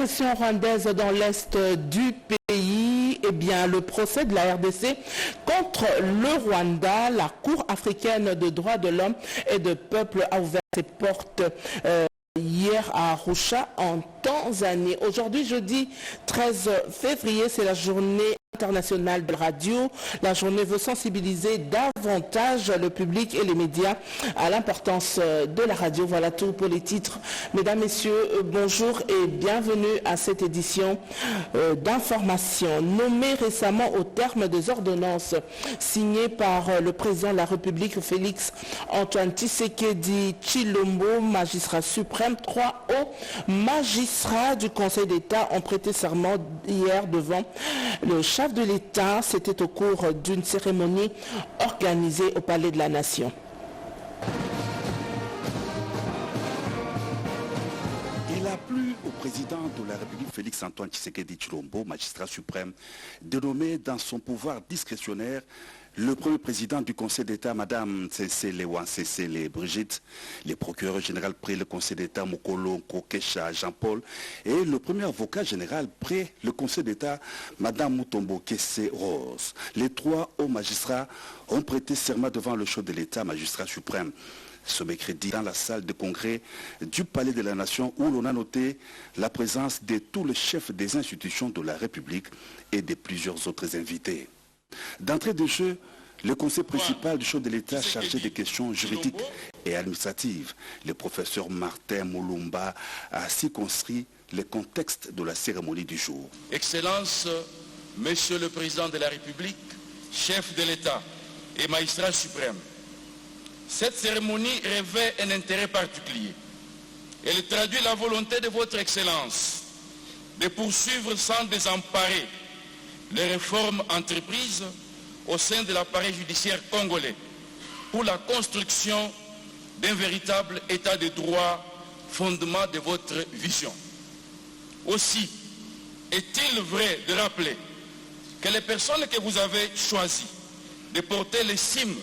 Question rwandaise dans l'est du pays, eh bien, le procès de la RDC contre le Rwanda, la Cour africaine de droits de l'homme et de peuple a ouvert ses portes hier à Arusha en Tanzanie. Aujourd'hui, jeudi 13 février, c'est la journée internationale de la radio. La journée veut sensibiliser davantage le public et les médias à l'importance de la radio. Voilà tout pour les titres. Mesdames, Messieurs, bonjour et bienvenue à cette édition d'information. Nommé récemment au terme des ordonnances signées par le président de la République, Félix Antoine Tshisekedi Tshilombo, magistrat suprême, 3 hauts magistrats du Conseil d'État ont prêté serment hier devant le chef de l'État. C'était au cours d'une cérémonie organisée au Palais de la Nation. Il a plu au président de la République Félix Antoine Tshisekedi Tshilombo, magistrat suprême, de nommer dans son pouvoir discrétionnaire le premier président du Conseil d'État, Madame Tsetsele Wansesele Brigitte, le procureur général près le Conseil d'État, Mokolo Kokesha Jean-Paul, et le premier avocat général près le Conseil d'État, Madame Mutombo Kesse Rose. Les 3 hauts magistrats ont prêté serment devant le chef de l'État, magistrat suprême. Ce mercredi, dans la salle de congrès du Palais de la Nation, où l'on a noté la présence de tous les chefs des institutions de la République et de plusieurs autres invités. D'entrée de jeu, le conseil principal du chef de l'État chargé des questions juridiques et administratives, le professeur Martin Moulumba, a circonscrit le contexte de la cérémonie du jour. Excellences, Monsieur le Président de la République, chef de l'État et magistrat suprême, cette cérémonie revêt un intérêt particulier. Elle traduit la volonté de votre Excellence de poursuivre sans désemparer les réformes entreprises au sein de l'appareil judiciaire congolais pour la construction d'un véritable état de droit, fondement de votre vision. Aussi, est-il vrai de rappeler que les personnes que vous avez choisies de porter les cimes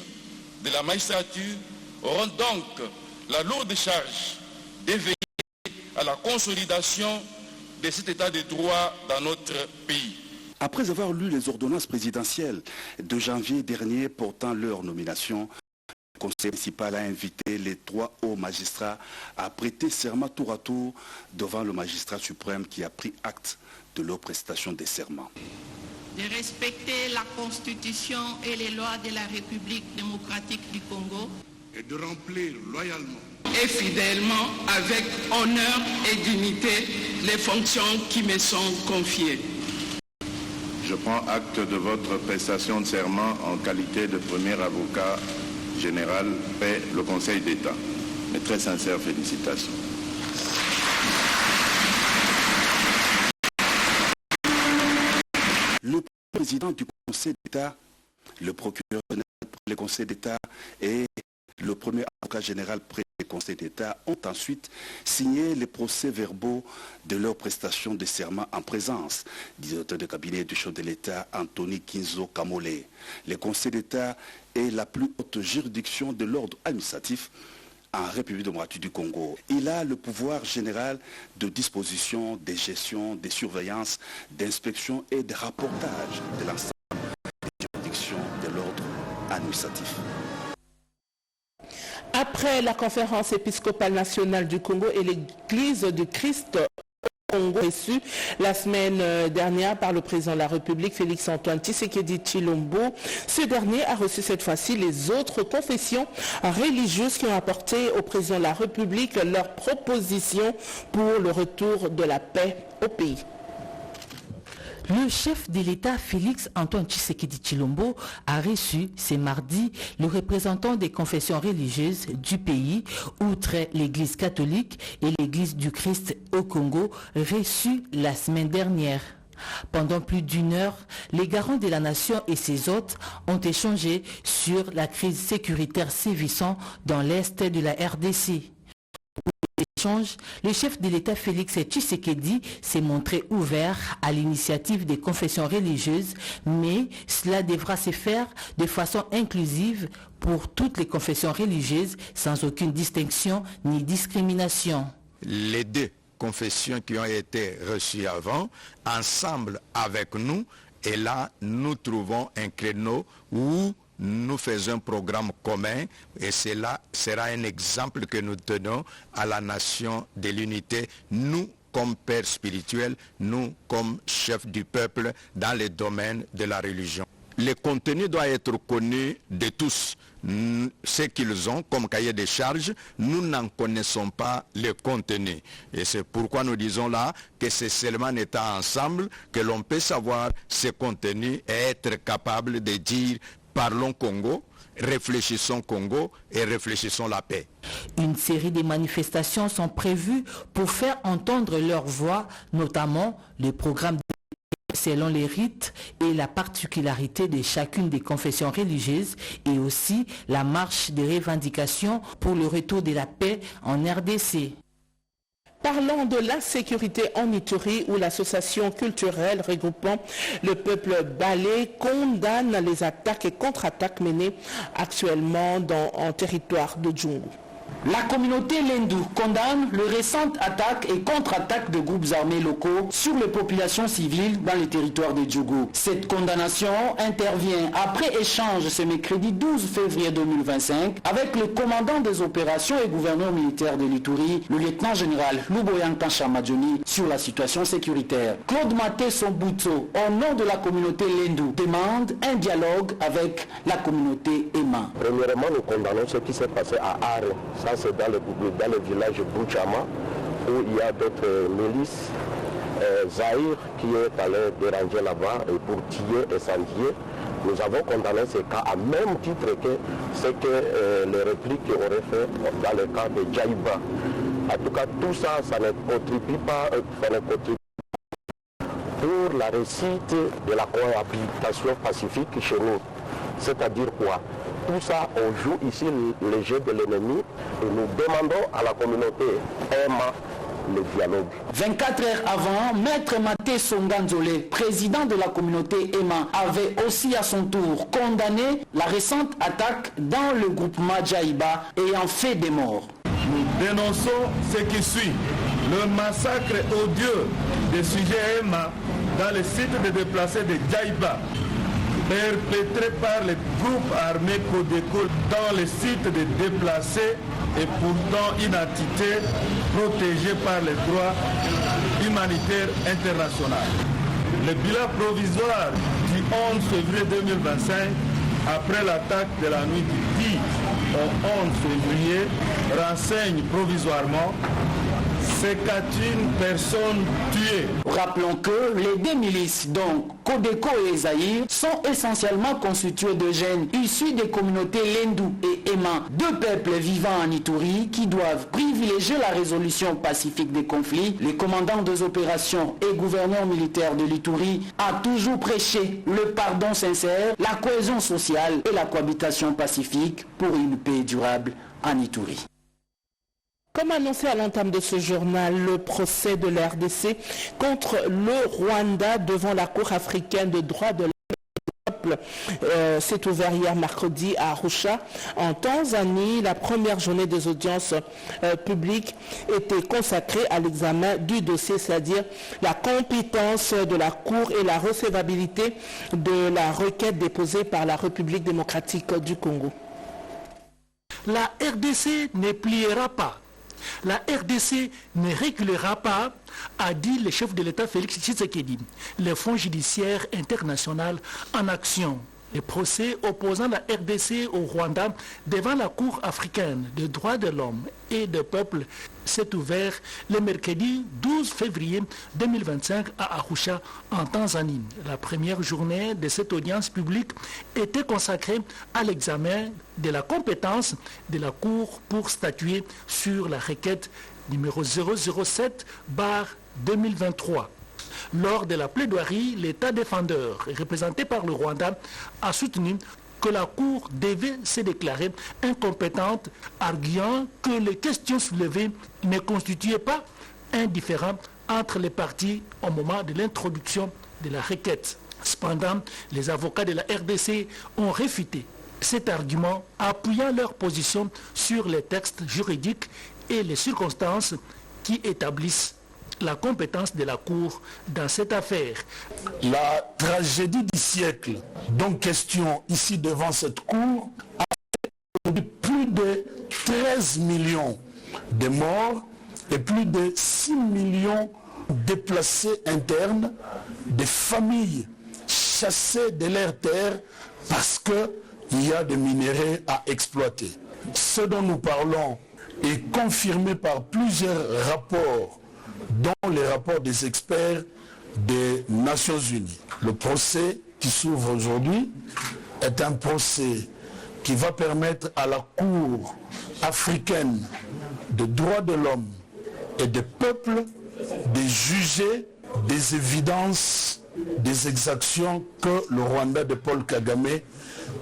de la magistrature auront donc la lourde charge de veiller à la consolidation de cet état de droit dans notre pays. Après avoir lu les ordonnances présidentielles de janvier dernier portant leur nomination, le conseil municipal a invité les 3 hauts magistrats à prêter serment tour à tour devant le magistrat suprême qui a pris acte de leur prestation de serment. De respecter la Constitution et les lois de la République démocratique du Congo et de remplir loyalement et fidèlement, avec honneur et dignité, les fonctions qui me sont confiées. Je prends acte de votre prestation de serment en qualité de premier avocat général près le Conseil d'État. Mes très sincères félicitations. Le président du Conseil d'État, le procureur général près le Conseil d'État et le premier avocat général près le Conseil d'État ont ensuite signé les procès-verbaux de leur prestation de serment en présence du directeur de cabinet du chef de l'État, Anthony Kinzo Kamole. Le Conseil d'État est la plus haute juridiction de l'ordre administratif en République démocratique du Congo. Il a le pouvoir général de disposition, de gestion, de surveillance, d'inspection et de rapportage de l'ensemble des juridictions de l'ordre administratif. Après la conférence épiscopale nationale du Congo et l'Église du Christ au Congo reçue la semaine dernière par le président de la République, Félix Antoine Tshisekedi Tshilombo, ce dernier a reçu cette fois-ci les autres confessions religieuses qui ont apporté au président de la République leurs propositions pour le retour de la paix au pays. Le chef de l'État Félix Antoine Tshisekedi Tshilombo a reçu ce mardi le représentant des confessions religieuses du pays, outre l'Église catholique et l'Église du Christ au Congo, reçus la semaine dernière. Pendant plus d'1 heure, les garants de la nation et ses hôtes ont échangé sur la crise sécuritaire sévissant dans l'est de la RDC. Le chef de l'État Félix Tshisekedi s'est montré ouvert à l'initiative des confessions religieuses, mais cela devra se faire de façon inclusive pour toutes les confessions religieuses sans aucune distinction ni discrimination. Les deux confessions qui ont été reçues avant, ensemble avec nous, et là, nous trouvons un créneau où nous faisons un programme commun, et cela sera un exemple que nous donnons à la nation de l'unité, nous comme pères spirituels, nous comme chefs du peuple dans les domaines de la religion. Le contenu doit être connu de tous. Ce qu'ils ont comme cahier de charges, nous n'en connaissons pas le contenu. Et c'est pourquoi nous disons là que c'est seulement en étant ensemble que l'on peut savoir ce contenu et être capable de dire « parlons Congo ». Réfléchissons Congo et réfléchissons la paix. Une série de manifestations sont prévues pour faire entendre leur voix, notamment le programme selon les rites et la particularité de chacune des confessions religieuses et aussi la marche des revendications pour le retour de la paix en RDC. Parlons de l'insécurité en Ituri où l'association culturelle regroupant le peuple balé condamne les attaques et contre-attaques menées actuellement en territoire de Djungu. La communauté Lendu condamne les récentes attaques et contre-attaques de groupes armés locaux sur les populations civiles dans les territoires de Djougou. Cette condamnation intervient après échange ce mercredi 12 février 2025 avec le commandant des opérations et gouverneur militaire de l'Ituri, le lieutenant-général Luboyanka Chamadjoni, sur la situation sécuritaire. Claude Maté Sombutso, au nom de la communauté Lendu, demande un dialogue avec la communauté Emma. Premièrement, nous condamnons ce qui s'est passé à Are. Ça, c'est dans le village Bouchama, où il y a d'autres milices. Zahir qui est allé déranger là-bas et pour tuer et s'endier. Nous avons condamné ce cas à même titre que ce que les répliques auraient fait dans le cas de Djaïba. En tout cas, tout ça, ça ne contribue pas, pour la réussite de la cohabitation pacifique chez nous. C'est-à-dire quoi? Tout ça, on joue ici le jeu de l'ennemi et nous demandons à la communauté Emma le dialogue. 24 heures avant, Maître Maté Songanzole, président de la communauté Emma, avait aussi à son tour condamné la récente attaque dans le groupement Djaïba ayant fait des morts. Nous dénonçons ce qui suit, le massacre odieux des sujets Emma dans le site de déplacés de Djaïba, perpétré par les groupes armés Codeco dans les sites de déplacés et pourtant une entité protégée par les droits humanitaires internationaux. Le bilan provisoire du 11 février 2025, après l'attaque de la nuit du 10 au 11 février, renseigne provisoirement 51 personnes tuées. Rappelons que les deux milices, donc Codeco et Zahir, sont essentiellement constitués de jeunes issus des communautés Lendu et Emma, deux peuples vivant en Ituri qui doivent privilégier la résolution pacifique des conflits. Le commandant des opérations et gouverneur militaire de l'Ituri a toujours prêché le pardon sincère, la cohésion sociale et la cohabitation pacifique pour une paix durable en Ituri. Comme annoncé à l'entame de ce journal, le procès de la RDC contre le Rwanda devant la Cour africaine de droits de l'homme s'est ouvert hier mercredi à Arusha, en Tanzanie. La première journée des audiences publiques était consacrée à l'examen du dossier, c'est-à-dire la compétence de la Cour et la recevabilité de la requête déposée par la République démocratique du Congo. La RDC ne pliera pas. La RDC ne reculera pas, a dit le chef de l'État Félix Tshisekedi. Le Fonds judiciaire international en action. Le procès opposant la RDC au Rwanda devant la Cour africaine des droits de l'homme et des peuples s'est ouvert le mercredi 12 février 2025 à Arusha, en Tanzanie. La première journée de cette audience publique était consacrée à l'examen de la compétence de la Cour pour statuer sur la requête numéro 007/2023. Lors de la plaidoirie, l'État défendeur, représenté par le Rwanda, a soutenu que la Cour devait se déclarer incompétente, arguant que les questions soulevées ne constituaient pas un différend entre les parties au moment de l'introduction de la requête. Cependant, les avocats de la RDC ont réfuté cet argument, appuyant leur position sur les textes juridiques et les circonstances qui établissent la compétence de la Cour dans cette affaire. La tragédie du siècle, dont question ici devant cette Cour, a fait plus de 13 millions de morts et plus de 6 millions déplacés internes, des familles chassées de leur terre parce qu'il y a des minéraux à exploiter. Ce dont nous parlons est confirmé par plusieurs rapports, dont les rapports des experts des Nations Unies. Le procès qui s'ouvre aujourd'hui est un procès qui va permettre à la Cour africaine des droits de l'homme et des peuples de juger des évidences, des exactions que le Rwanda de Paul Kagame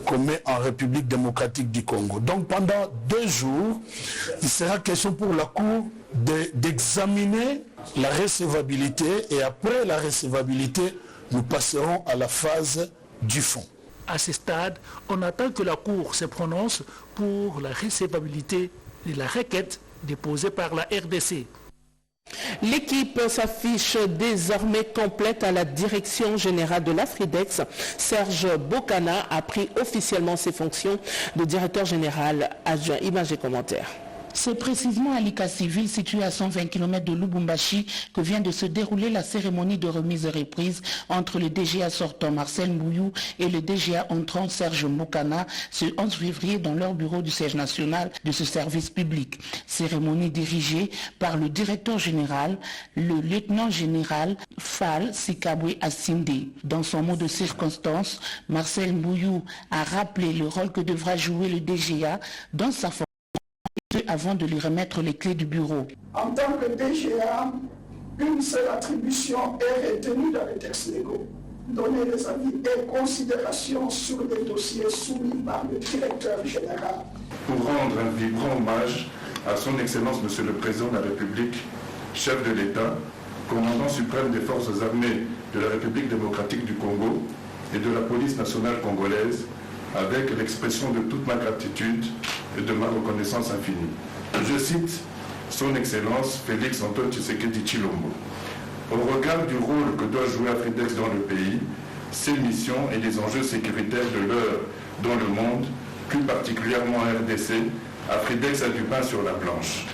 commet en République démocratique du Congo. Donc pendant 2 jours, il sera question pour la Cour d'examiner la recevabilité et après la recevabilité, nous passerons à la phase du fond. À ce stade, on attend que la Cour se prononce pour la recevabilité de la requête déposée par la RDC. L'équipe s'affiche désormais complète à la direction générale de l'Afridex. Serge Bokana a pris officiellement ses fonctions de directeur général adjoint. Images et commentaires. C'est précisément à Likasi, ville située à 120 km de Lubumbashi, que vient de se dérouler la cérémonie de remise et reprise entre le DGA sortant Marcel Mbouyou et le DGA entrant Serge Bokana ce 11 février dans leur bureau du siège national de ce service public. Cérémonie dirigée par le directeur général, le lieutenant général Fall Sikabwe Assinde. Dans son mot de circonstance, Marcel Mbouyou a rappelé le rôle que devra jouer le DGA dans sa fonction avant de lui remettre les clés du bureau. En tant que DGA, une seule attribution est retenue dans les textes légaux. Donner des avis et considérations sur des dossiers soumis par le directeur général. Pour rendre un vibrant hommage à son Excellence Monsieur le Président de la République, chef de l'État, commandant suprême des forces armées de la République démocratique du Congo et de la police nationale congolaise, avec l'expression de toute ma gratitude et de ma reconnaissance infinie. Je cite son Excellence Félix Antoine Tshisekedi Tshilombo. Au regard du rôle que doit jouer Afridex dans le pays, ses missions et les enjeux sécuritaires de l'heure dans le monde, plus particulièrement en RDC, Afridex a du pain sur la planche.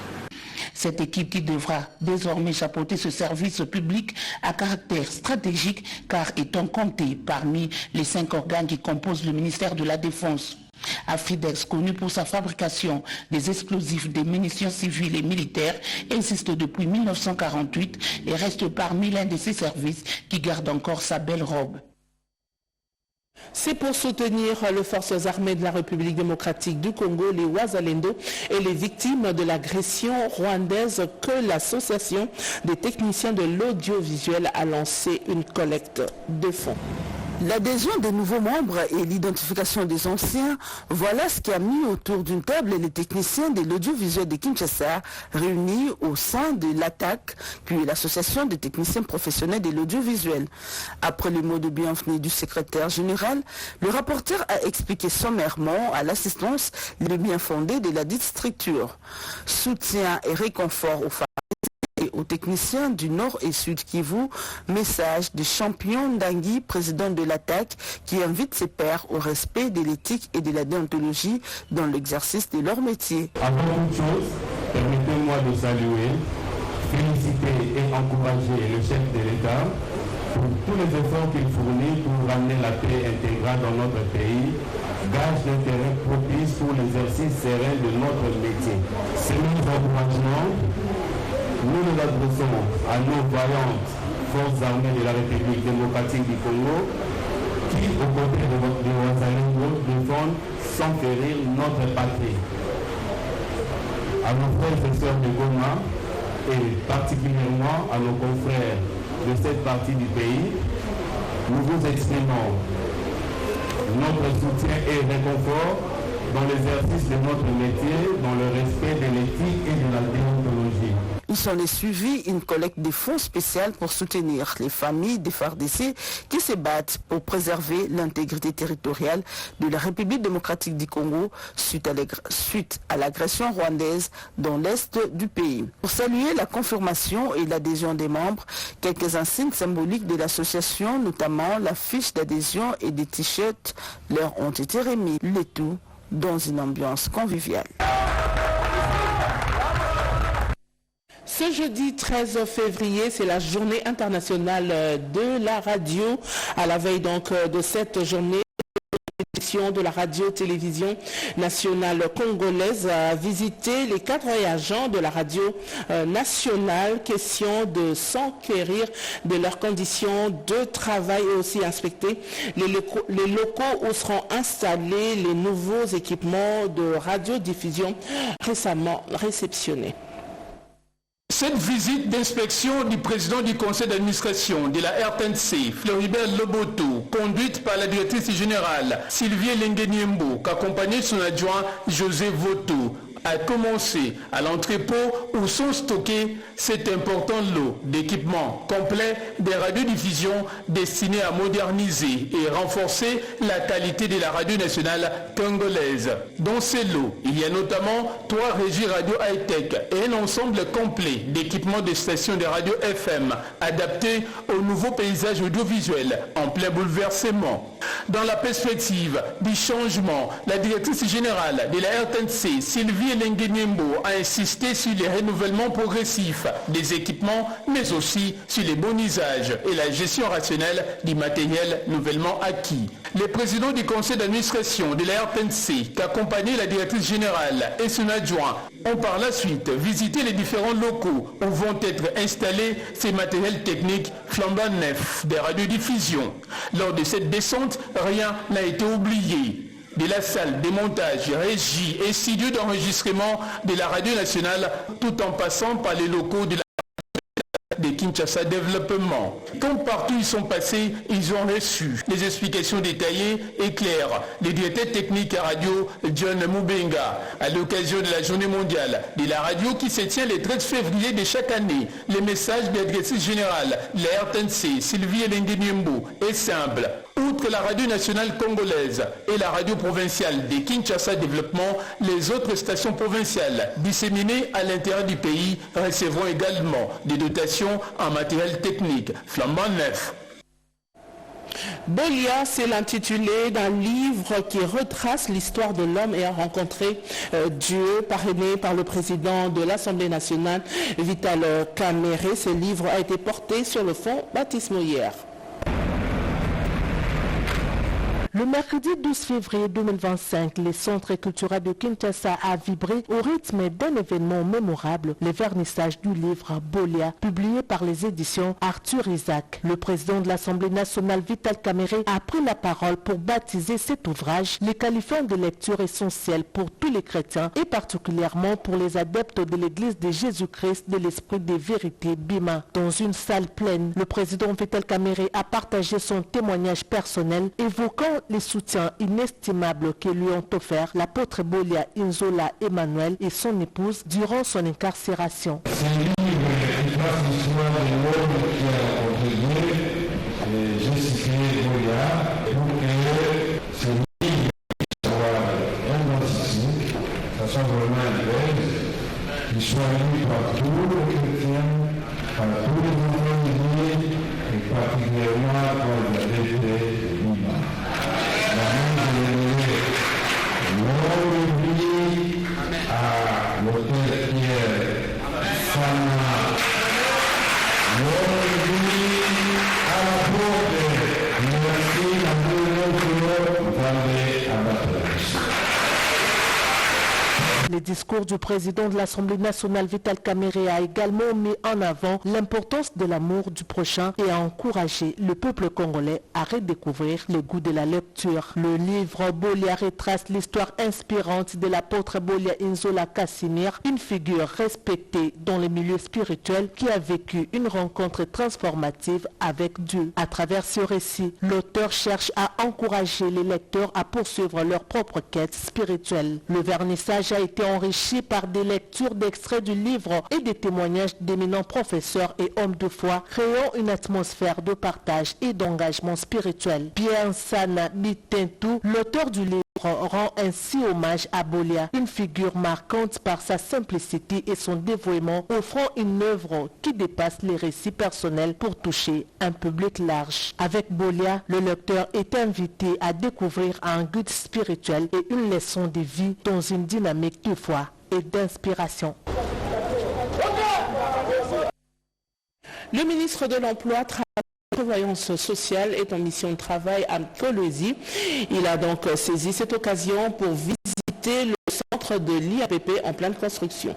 Cette équipe qui devra désormais chapeauter ce service public à caractère stratégique car étant comptée parmi les 5 organes qui composent le ministère de la Défense. Afridex, connu pour sa fabrication des explosifs, des munitions civiles et militaires, existe depuis 1948 et reste parmi l'un de ces services qui garde encore sa belle robe. C'est pour soutenir les forces armées de la République démocratique du Congo, les Wazalendo, et les victimes de l'agression rwandaise que l'association des techniciens de l'audiovisuel a lancé une collecte de fonds. L'adhésion des nouveaux membres et l'identification des anciens, voilà ce qui a mis autour d'une table les techniciens de l'audiovisuel de Kinshasa réunis au sein de l'ATAC, puis l'association des techniciens professionnels de l'audiovisuel. Après les mots de bienvenue du secrétaire général, le rapporteur a expliqué sommairement à l'assistance les bien fondés de la dite structure. Soutien et réconfort aux femmes et aux techniciens du Nord et Sud Kivu, message du champion Ndangui, président de l'ATAC, qui invite ses pairs au respect de l'éthique et de la déontologie dans l'exercice de leur métier. Avant toute chose, permettez-moi de saluer, féliciter et encourager le chef de l'État pour tous les efforts qu'il fournit pour ramener la paix intégrale dans notre pays, gage d'intérêt propice pour l'exercice serein de notre métier. Ces mêmes encouragements, nous nous adressons à nos vaillantes forces armées de la République démocratique du Congo qui, aux côtés de Wazalendo, défendent sans périr notre patrie. À nos frères et sœurs de Goma et particulièrement à nos confrères de cette partie du pays, nous vous exprimons notre soutien et réconfort dans l'exercice de notre métier, dans le respect de l'éthique et de la déontologie. Il s'en est suivi une collecte de fonds spéciale pour soutenir les familles des FARDC qui se battent pour préserver l'intégrité territoriale de la République démocratique du Congo suite à l'agression rwandaise dans l'est du pays. Pour saluer la confirmation et l'adhésion des membres, quelques insignes symboliques de l'association, notamment la fiche d'adhésion et des t-shirts, leur ont été remis, le tout dans une ambiance conviviale. Ce jeudi 13 février, c'est la journée internationale de la radio. À la veille donc de cette journée, de la radio-télévision nationale congolaise a visité les cadres et agents de la radio nationale, question de s'enquérir de leurs conditions de travail et aussi inspecter les locaux où seront installés les nouveaux équipements de radiodiffusion récemment réceptionnés. Cette visite d'inspection du président du conseil d'administration de la RTNC, Floribert Loboto, conduite par la directrice générale Sylvie Lengueniembo, qu'accompagnait de son adjoint José Voto, a commencé à l'entrepôt où sont stockés cet important lot d'équipements complets des radiodiffusions destinés à moderniser et renforcer la qualité de la radio nationale congolaise. Dans ces lots, il y a notamment 3 régies radio high-tech et un ensemble complet d'équipements de stations de radio FM adaptés au nouveau paysage audiovisuel en plein bouleversement. Dans la perspective du changement, la directrice générale de la RTNC, Sylvie Lengueniembo, a insisté sur les renouvellements progressifs des équipements, mais aussi sur les bons usages et la gestion rationnelle du matériel nouvellement acquis. Les présidents du conseil d'administration de la RTNC, qu'accompagnait la directrice générale et son adjoint, ont par la suite visité les différents locaux où vont être installés ces matériels techniques flambant neufs des radiodiffusions. Lors de cette descente, rien n'a été oublié. De la salle, des montages, régie et studio d'enregistrement de la radio nationale, tout en passant par les locaux de la de Kinshasa Développement. Comme partout ils sont passés, ils ont reçu les explications détaillées et claires. Le directeur technique à radio, John Mubenga, à l'occasion de la journée mondiale de la radio qui se tient le 13 février de chaque année, le message de la directrice générale, la RTNC, Sylvie Lengueniembo, est simple. Outre la radio nationale congolaise et la radio provinciale de Kinshasa Développement, les autres stations provinciales disséminées à l'intérieur du pays recevront également des dotations en matériel technique flambant neuf. Bolia, c'est l'intitulé d'un livre qui retrace l'histoire de l'homme ayant rencontré Dieu, parrainé par le président de l'Assemblée nationale, Vital Kamerhe. Ce livre a été porté sur le fond baptismaux hier. Le mercredi 12 février 2025, le centre culturel de Kinshasa a vibré au rythme d'un événement mémorable, le vernissage du livre Bolia, publié par les éditions Arthur Isaac. Le président de l'Assemblée nationale, Vital Kamerhe, a pris la parole pour baptiser cet ouvrage, les qualifiant de lecture essentielle pour tous les chrétiens et particulièrement pour les adeptes de l'Église de Jésus-Christ de l'Esprit des Vérités Bima. Dans une salle pleine, le président Vital Kamerhe a partagé son témoignage personnel évoquant les soutiens inestimables que lui ont offert l'apôtre Bolia Inzola Emmanuel et son épouse durant son incarcération. Ce livre retrace l'histoire de l'homme qui a contribué, j'ai cité Bolia, pour que ce livre soit identique, ça soit vraiment un qu'il soit lu par tous les chrétiens, par tous les enfants de Dieu, et particulièrement par la vérité. À l'hôtel Pierre, Sana, à la porte, merci à tous les Le discours du président de l'Assemblée nationale Vital Kamerhe a également mis en avant l'importance de l'amour du prochain et a encouragé le peuple congolais à redécouvrir le goût de la lecture. Le livre Bolia retrace l'histoire inspirante de l'apôtre Bolia Inzola Kassimir, une figure respectée dans les milieux spirituels qui a vécu une rencontre transformative avec Dieu. À travers ce récit, l'auteur cherche à encourager les lecteurs à poursuivre leur propre quête spirituelle. Le vernissage a été enrichi par des lectures d'extraits du livre et des témoignages d'éminents professeurs et hommes de foi, créant une atmosphère de partage et d'engagement spirituel. Pierre Sana Bitentou, l'auteur du livre, rend ainsi hommage à Bolia, une figure marquante par sa simplicité et son dévouement, offrant une œuvre qui dépasse les récits personnels pour toucher un public large. Avec Bolia, le lecteur est invité à découvrir un guide spirituel et une leçon de vie dans une dynamique de foi et d'inspiration. Le ministre de l'Emploi, Prévoyance sociale est en mission de travail à Kolwezi. Il a donc saisi cette occasion pour visiter le centre de l'IAPP en pleine construction.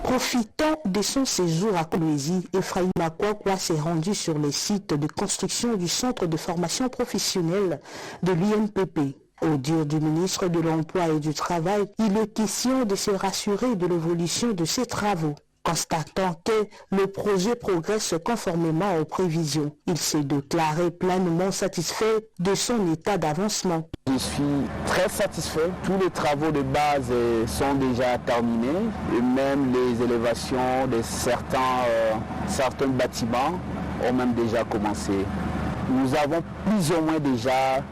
Profitant de son séjour à Kolwezi, Ephraim Akwakwa s'est rendu sur les sites de construction du centre de formation professionnelle de l'INPP. Au dire du ministre de l'Emploi et du Travail, il est question de se rassurer de l'évolution de ces travaux. Constatant que le projet progresse conformément aux prévisions, il s'est déclaré pleinement satisfait de son état d'avancement. Je suis très satisfait. Tous les travaux de base sont déjà terminés et même les élévations de certains bâtiments ont même déjà commencé. Nous avons plus ou moins déjà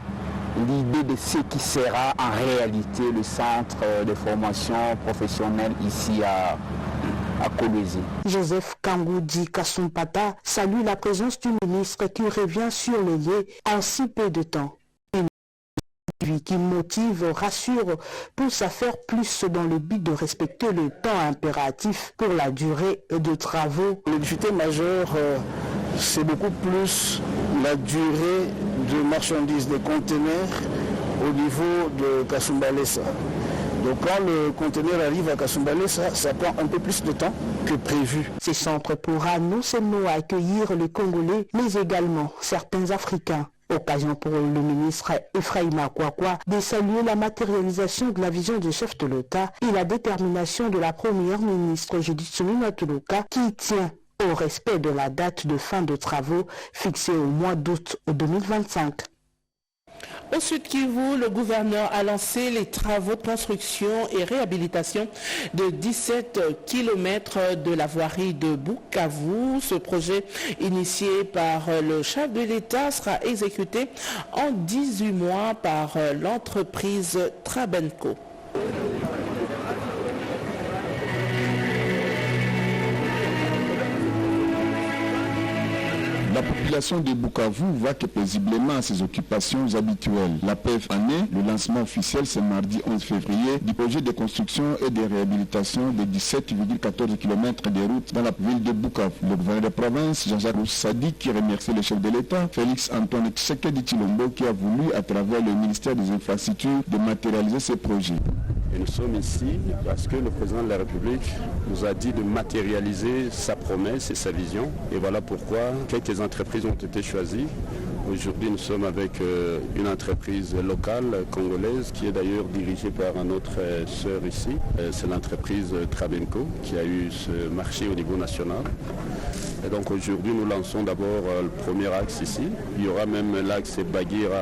l'idée de ce qui sera en réalité le centre de formation professionnelle ici à Kolwezi. Joseph Kangoudi Kassompata salue la présence du ministre qui revient sur les lieux en si peu de temps. Une qui motive, rassure, pousse à faire plus dans le but de respecter le temps impératif pour la durée de travaux. La difficulté majeure, c'est beaucoup plus la durée de marchandises, des conteneurs au niveau de Kasumbalesa. Donc quand le conteneur arrive à Kasumbalé, ça prend un peu plus de temps que prévu. Ce centre pourra non seulement accueillir les Congolais, mais également certains Africains. Occasion pour le ministre Ephraim Akwakwa de saluer la matérialisation de la vision du chef de l'État et la détermination de la première ministre Judith Suminwa Tuluka qui tient au respect de la date de fin de travaux fixée au mois d'août 2025. Au Sud Kivu, le gouverneur a lancé les travaux de construction et réhabilitation de 17 km de la voirie de Bukavu. Ce projet, initié par le chef de l'État, sera exécuté en 18 mois par l'entreprise Trabenco. La population de Bukavu va que paisiblement à ses occupations habituelles. La PEF année, le lancement officiel ce mardi 11 février du projet de construction et de réhabilitation de 17,14 km de routes dans la ville de Bukavu. Le gouverneur de province, Jean-Jacques Roussadi, qui remercie le chef de l'État, Félix Antoine Tshisekedi Tshilombo, qui a voulu, à travers le ministère des Infrastructures, de matérialiser ces projets. Et nous sommes ici parce que le président de la République nous a dit de matérialiser sa promesse et sa vision. Et voilà pourquoi quelques entreprises ont été choisies. Aujourd'hui, nous sommes avec une entreprise locale congolaise qui est d'ailleurs dirigée par notre sœur ici. C'est l'entreprise Trabenco qui a eu ce marché au niveau national. Et donc aujourd'hui, nous lançons d'abord le premier axe ici. Il y aura même l'axe Bagira,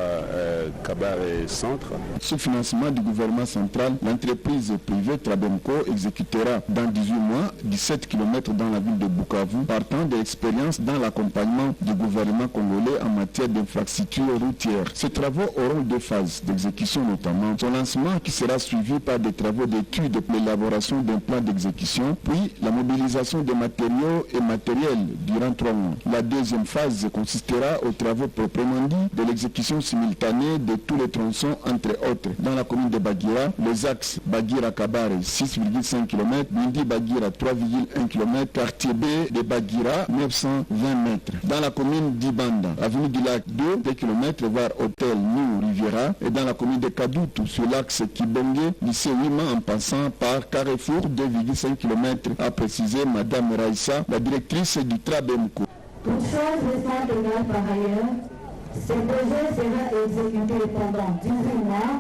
Kabar et Centre. Sous financement du gouvernement central, l'entreprise privée Trabenco exécutera dans 18 mois 17 km dans la ville de Bukavu, partant de l'expérience dans l'accompagnement du gouvernement congolais en matière d'infrastructures routières. Ces travaux auront deux phases d'exécution notamment. Son lancement qui sera suivi par des travaux d'études pour l'élaboration d'un plan d'exécution, puis la mobilisation des matériaux et matériels durant 3 mois. La deuxième phase consistera aux travaux proprement dit de l'exécution simultanée de tous les tronçons entre autres. Dans la commune de Bagira, les axes Bagira-Kabare 6,5 km, Bindi-Bagira 3,1 km, quartier B de Bagira 920 mètres. Dans la commune d'Ibanda, avenue du lac 2 km, voire hôtel New Riviera, et dans la commune de Kadoutou, sur l'axe Kibonge, lycée Wima en passant par Carrefour 2,5 km, a précisé Madame Raissa, la directrice du Trabenco. Toute chose restant égale par ailleurs, ce projet sera exécuté pendant 18 mois.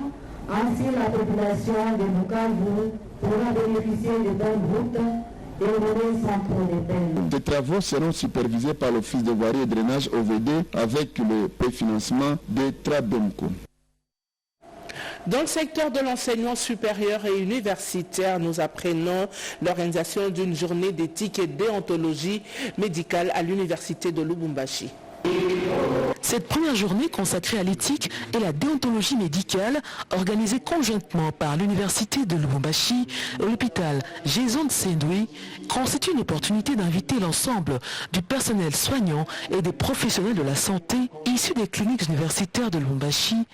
Ainsi, la population de Bukavu pourra bénéficier de bonnes routes et rouler sans trop de peine. Des travaux seront supervisés par l'Office de voirie et drainage OVD avec le préfinancement de Trabenco. Dans le secteur de l'enseignement supérieur et universitaire, nous apprenons l'organisation d'une journée d'éthique et déontologie médicale à l'université de Lubumbashi. Cette première journée consacrée à l'éthique et la déontologie médicale, organisée conjointement par l'université de Lubumbashi et l'hôpital Jason Sendui, constitue une opportunité d'inviter l'ensemble du personnel soignant et des professionnels de la santé issus des cliniques universitaires de Lubumbashi,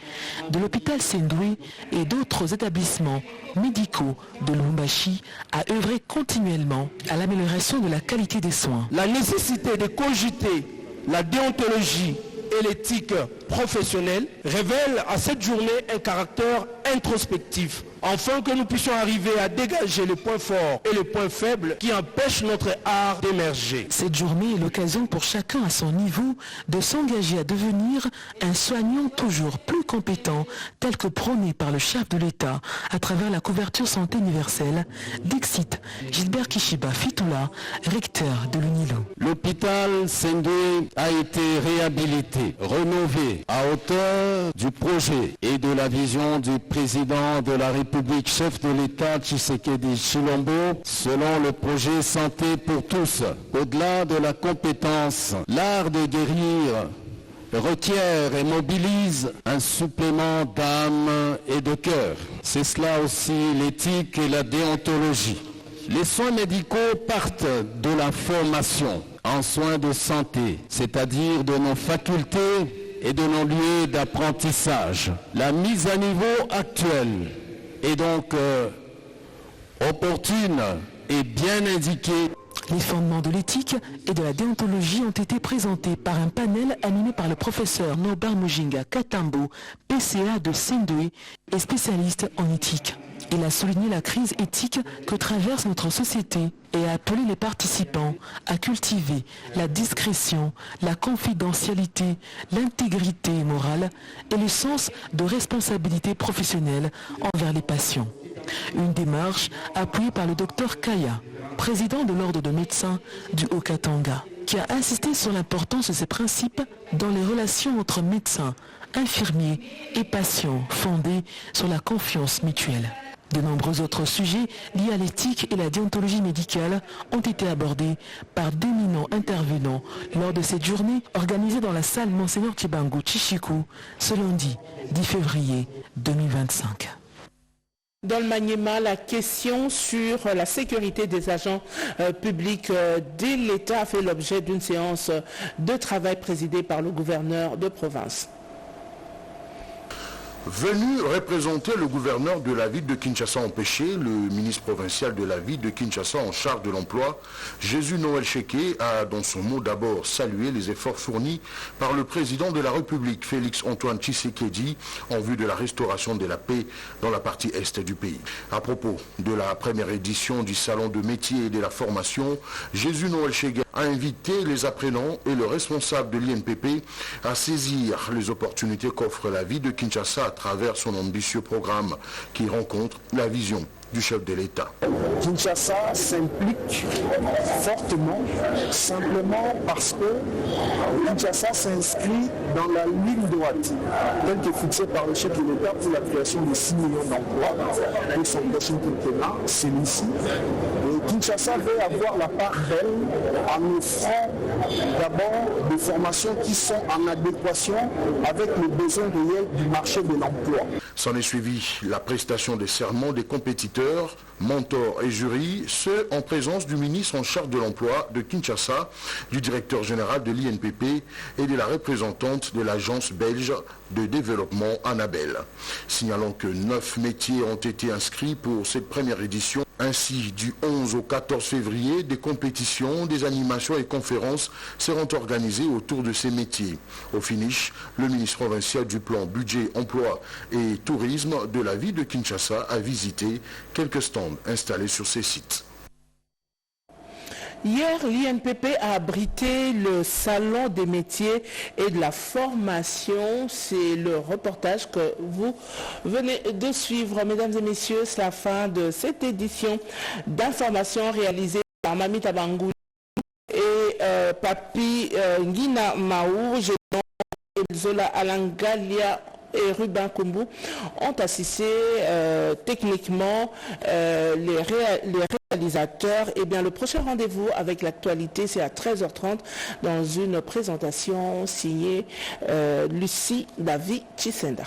de l'hôpital Sendui et d'autres établissements médicaux de Lubumbashi à œuvrer continuellement à l'amélioration de la qualité des soins. La nécessité de cogiter la déontologie et l'éthique professionnelle révèle à cette journée un caractère introspectif, afin que nous puissions arriver à dégager les points forts et les points faibles qui empêchent notre art d'émerger. Cette journée est l'occasion pour chacun à son niveau de s'engager à devenir un soignant toujours plus compétent, tel que prôné par le chef de l'État à travers la couverture santé universelle, Dixit Gilbert Kishiba Fitula, recteur de l'UNILO. L'hôpital Sendui a été réhabilité, rénové à hauteur du projet et de la vision du président de la République, chef de l'État Tshisekedi Tshilombo, selon le projet Santé pour tous. Au-delà de la compétence, l'art de guérir requiert et mobilise un supplément d'âme et de cœur. C'est cela aussi l'éthique et la déontologie. Les soins médicaux partent de la formation en soins de santé, c'est-à-dire de nos facultés et de nos lieux d'apprentissage. La mise à niveau actuelle est donc opportune et bien indiquée. Les fondements de l'éthique et de la déontologie ont été présentés par un panel animé par le professeur Norbert Mujinga Katambo, PCA de Sendui et spécialiste en éthique. Il a souligné la crise éthique que traverse notre société et a appelé les participants à cultiver la discrétion, la confidentialité, l'intégrité morale et le sens de responsabilité professionnelle envers les patients. Une démarche appuyée par le docteur Kaya, président de l'ordre de médecins du Haut-Katanga, qui a insisté sur l'importance de ces principes dans les relations entre médecins, infirmiers et patients fondées sur la confiance mutuelle. De nombreux autres sujets liés à l'éthique et la déontologie médicale ont été abordés par d'éminents intervenants lors de cette journée organisée dans la salle Monseigneur Chibangu Chichiku ce lundi 10 février 2025. Dans le Maniema, la question sur la sécurité des agents publics de l'État a fait l'objet d'une séance de travail présidée par le gouverneur de province. Venu représenter le gouverneur de la ville de Kinshasa empêché, le ministre provincial de la ville de Kinshasa en charge de l'emploi, Jésus Noël Cheké, a dans son mot d'abord salué les efforts fournis par le président de la République, Félix Antoine Tshisekedi, en vue de la restauration de la paix dans la partie est du pays. À propos de la première édition du Salon de métier et de la formation, Jésus Noël Cheké a invité les apprenants et le responsable de l'INPP à saisir les opportunités qu'offre la ville de Kinshasa à travers son ambitieux programme qui rencontre la vision du chef de l'État. Kinshasa s'implique fortement, simplement parce que Kinshasa s'inscrit dans la ligne droite, telle que fixée par le chef de l'État pour la création de 6 millions d'emplois pour son prochain quinquennat, celui-ci. Kinshasa veut avoir la part belle en offrant d'abord des formations qui sont en adéquation avec les besoins réels du marché de l'emploi. S'en est suivi la prestation des serments des compétiteurs, mentors et jurys, ceux en présence du ministre en charge de l'emploi de Kinshasa, du directeur général de l'INPP et de la représentante de l'agence belge de développement Annabelle. Signalons que 9 métiers ont été inscrits pour cette première édition. Ainsi, du 11 au 14 février, des compétitions, des animations et conférences seront organisées autour de ces métiers. Au finish, le ministre provincial du plan budget, emploi et tourisme de la ville de Kinshasa a visité quelques stands installés sur ces sites. Hier, l'INPP a abrité le salon des métiers et de la formation. C'est le reportage que vous venez de suivre. Mesdames et messieurs, c'est la fin de cette édition d'information réalisée par Mamita Bangouli et Papi Ngina Maou. Je nomme Zola Alangalia et Ruben Kumbu ont assisté techniquement les réalisateurs. Et bien le prochain rendez-vous avec l'actualité, c'est à 13h30 dans une présentation signée Lucie David Chisenda.